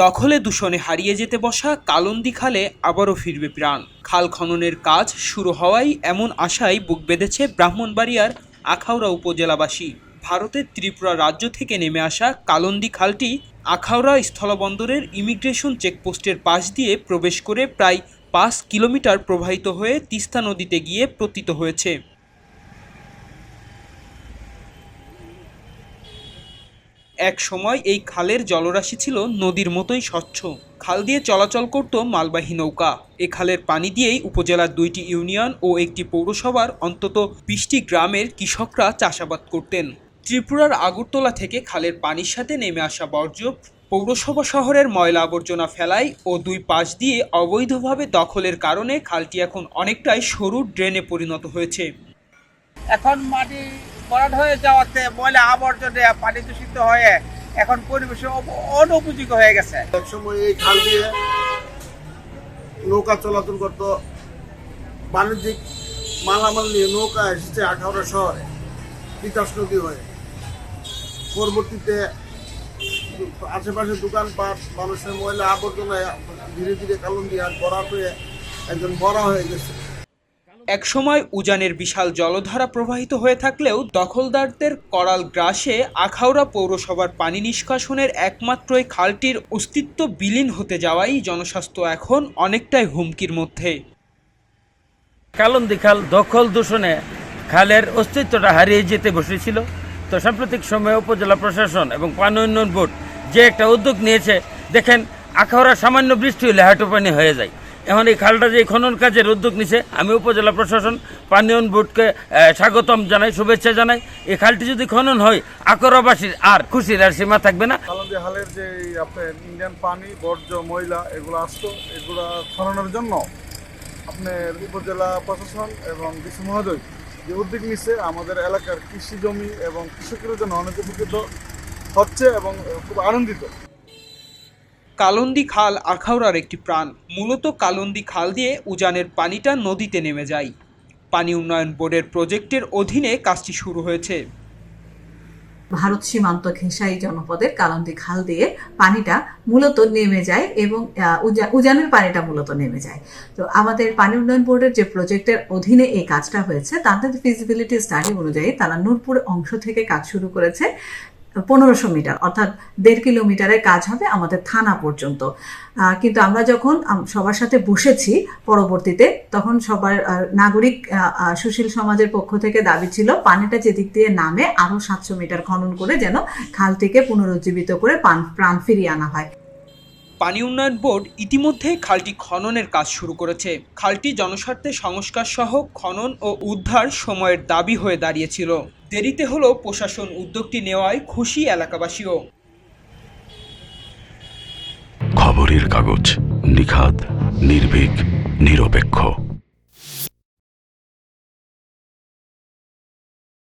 দখলে দূষণে হারিয়ে যেতে বসা কালন্দী খালে আবারও ফিরবে প্রাণ। খাল খননের কাজ শুরু হওয়ায় এমন আশায় বুক বেঁধেছে ব্রাহ্মণবাড়িয়ার আখাউড়া উপজেলাবাসী। ভারতের ত্রিপুরা রাজ্য থেকে নেমে আসা কালন্দী খালটি আখাউড়া স্থলবন্দরের ইমিগ্রেশন চেকপোস্টের পাশ দিয়ে প্রবেশ করে প্রায় 5 কিলোমিটার প্রবাহিত হয়ে তিস্তা নদীতে গিয়ে পতিত হয়েছে। এক সময় এই খালের জলরাশি ছিল নদীর মতোই স্বচ্ছ। খাল দিয়ে চলাচল করত মালবাহী নৌকা। এ খালের পানি দিয়েই উপজেলার 2টি ইউনিয়ন ও একটি পৌরসভার অন্তত 20টি গ্রামের কৃষকরা চাষাবাদ করতেন। ত্রিপুরার আগরতলা থেকে খালের পানির সাথে নেমে আসা বর্জ্য পৌরসভা শহরের ময়লা আবর্জনা ফেলায় ও দুই পাশ দিয়ে অবৈধভাবে দখলের কারণে খালটি এখন অনেকটাই সরু ড্রেনে পরিণত হয়েছে। এখন মাটি ভরাট হয়ে যাওয়াতে ময়লা আবর্জনা পানি দূষিত হয়ে এখন পরিবেশ অনুপযোগী হয়ে গেছে। একসময় এই খাল দিয়ে নৌকা চলাচল করত, বাণিজ্যিক মালামাল নিয়ে নৌকা এসেছে আখাউড়া শহরে তিতাস নদী হয়ে। পরবর্তীতে আশেপাশে দোকানপাট, মানুষের ময়লা আবর্জনায় ধীরে ধীরে কালন্দী আর ভরাট হয়ে একজন বড় হয়ে গেছে। একসময় উজানের বিশাল জলধারা প্রবাহিত হয়ে থাকলেও দখলদারদের করাল গ্রাসে আখাউড়া পৌরসভার পানি নিষ্কাশনের একমাত্র এই খালটির অস্তিত্ব বিলীন হতে যাওয়ায় জনস্বাস্থ্য এখন অনেকটাই হুমকির মধ্যে। কালন্দী খাল দখল দূষণে খালের অস্তিত্বটা হারিয়ে যেতে বসেছিল। তো সাম্প্রতিক সময়ে উপজেলা প্রশাসন এবং পানি উন্নয়ন বোর্ড যে একটা উদ্যোগ নিয়েছে, দেখেন আখাউড়া সামান্য বৃষ্টি হলে হাঁটু পানি হয়ে যায়। এখন এই খালটা যে খনন কাজের উদ্যোগ নিছে, আমি উপজেলা প্রশাসন পানি উন্নয়ন বোর্ডকে স্বাগতম জানাই, শুভেচ্ছা জানাই। এই খালটি যদি খনন হয়, আখাউড়াবাসীর আর খুশির আর সীমা থাকবে না। কালন্দী খালের যে আপনার ইন্ডিয়ান পানি, বর্জ্য, ময়লা এগুলো আসতো, এগুলো খননের জন্য আপনার উপজেলা প্রশাসন এবং ডিসি মহোদয় যে উদ্যোগ নিচ্ছে, আমাদের এলাকার কৃষি জমি এবং কৃষকের জন্য অনেক উপকৃত হচ্ছে এবং খুব আনন্দিত। কালন্দী খাল আখাউড়ার একটি প্রাণ। মূলত কালন্দী খাল দিয়ে উজানের পানিটা নদীতে নেমে যায়। পানি উন্নয়ন বোর্ডের প্রজেক্টের অধীনে কাজটি শুরু হয়েছে। ভারত সীমান্ত ঘেঁষাই জনপদের কালন্দী খাল দিয়ে পানিটা মূলত নেমে যায় এবং উজানের পানিটা মূলত নেমে যায়। তো আমাদের পানি উন্নয়ন বোর্ডের যে প্রজেক্টের অধীনে এই কাজটা হয়েছে, তাদের ফিজিবিলিটি স্টাডি অনুযায়ী তারা নূরপুর অংশ থেকে কাজ শুরু করেছে। 1500 মিটার অর্থাৎ 1.5 কিলোমিটারের কাজ হবে আমাদের থানা পর্যন্ত। কিন্তু আমরা যখন সবার সাথে বসেছি পরবর্তীতে, তখন সবার নাগরিক সুশীল সমাজের পক্ষ থেকে দাবি ছিল পানিটা যেদিক দিয়ে নামে আরো 700 মিটার খনন করে যেন খালটিকে পুনরুজ্জীবিত করে প্রাণ ফিরিয়ে আনা হয়। পানি উন্নয়ন বোর্ড ইতিমধ্যে খালটি খননের কাজ শুরু করেছে। খালটি জনস্বার্থে সংস্কার সহ খনন ও উদ্ধার সময়ের দাবি হয়ে দাঁড়িয়েছিল। দেরিতে হলেও প্রশাসন উদ্যোগটি নেওয়ায় খুশি এলাকাবাসীও। খবরের কাগজ, নিখাত, নির্ভীক, নিরপেক্ষ।